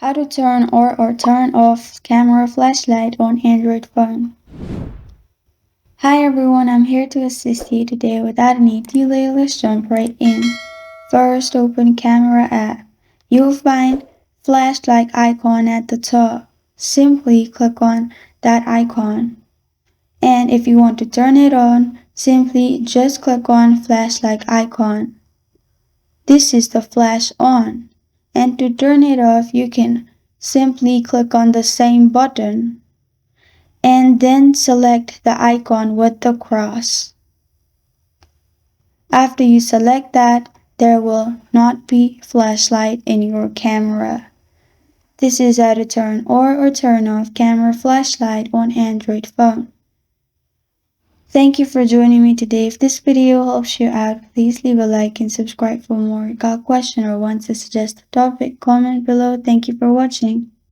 How to turn or turn off camera flashlight on Android phone. Hi everyone, I'm here to assist you today. Without any delay, let's jump right in. First, open camera app. You'll find flashlight icon at the top. Simply click on that icon. And if you want to turn it on, simply just click on flashlight icon. This is the flash on. And to turn it off, you can simply click on the same button and then select the icon with the cross. After you select that, there will not be flashlight in your camera. This is how to turn or turn off camera flashlight on Android phone. Thank you for joining me today. If this video helps you out, please leave a like and subscribe for more. Got a question or want to suggest a topic? Comment below. Thank you for watching.